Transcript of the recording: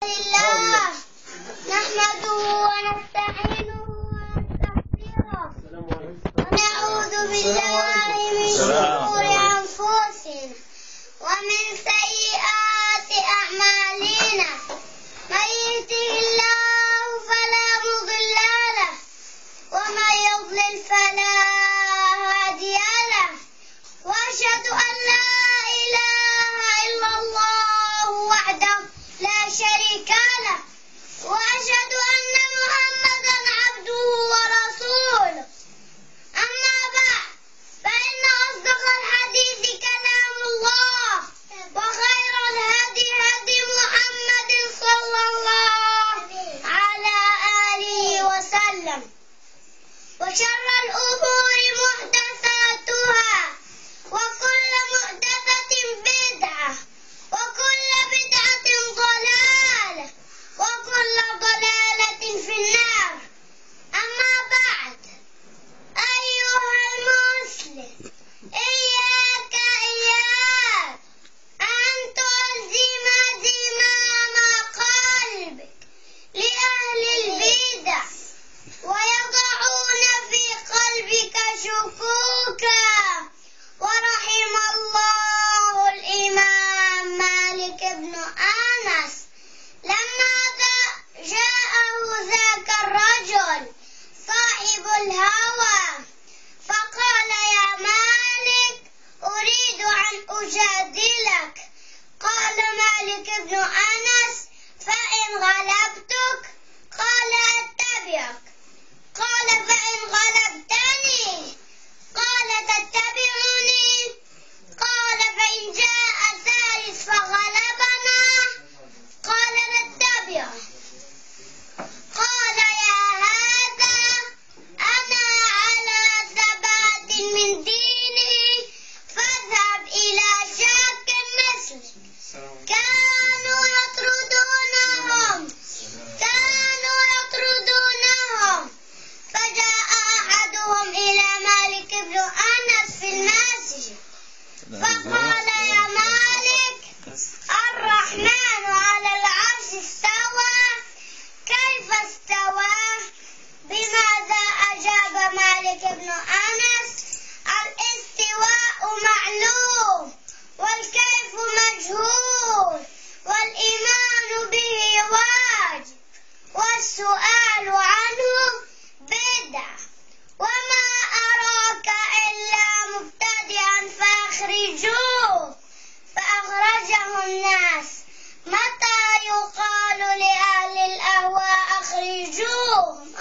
لله نحمده ونستعينه ونستغفره ونعوذ بالله من شرور أنفسنا ومن سيئات أعمالنا من يهده الله فلا مضل له ومن يضلل فلا هادي له وأشهد أن لا إله إلا الله وحده لا شريك له وأشهد أن محمدا عبده ورسوله أما بعد فإن أصدق الحديث كلام الله وخير الهدي هدي محمد صلى الله على آله وسلم وشر الأمور محدثاتها وكل محدثة بدعة وكل بدعة ضلالة وكل ضلالة في النار. أما بعد أيها المسلم إياك أن تلزم زمام قلبك لأهل البدع ويضعون في قلبك شكوكا. ورحم الله الإمام مالك بن أنس لما جاءه ذاك الرجل صاحب الهوى فقال يا مالك أريد أن أجادلك. قال مالك بن أنس فإن غلبتك قال أتبعك. قال فإن غلبتني قال تتبعني. قال فإن جاء ثالث فغلبنا قال نتبعه. قال يا هذا أنا على ثبات من ديني فاذهب إلى شاك مثلك. كانوا يطردونهم فجاء أحدهم إلى مالك بن أنس في المسجد فقال يا مالك الرحمن على العرش استوى كيف استوى؟ بماذا أجاب مالك بن أنس الاستواء معلوم والكيف مجهول والإيمان به واجب والسؤال عنه بدعة وما أراك إلا مبتدئا فأخرجوه. فأخرجه الناس. متى يقال لأهل الأهواء أخرجوهم؟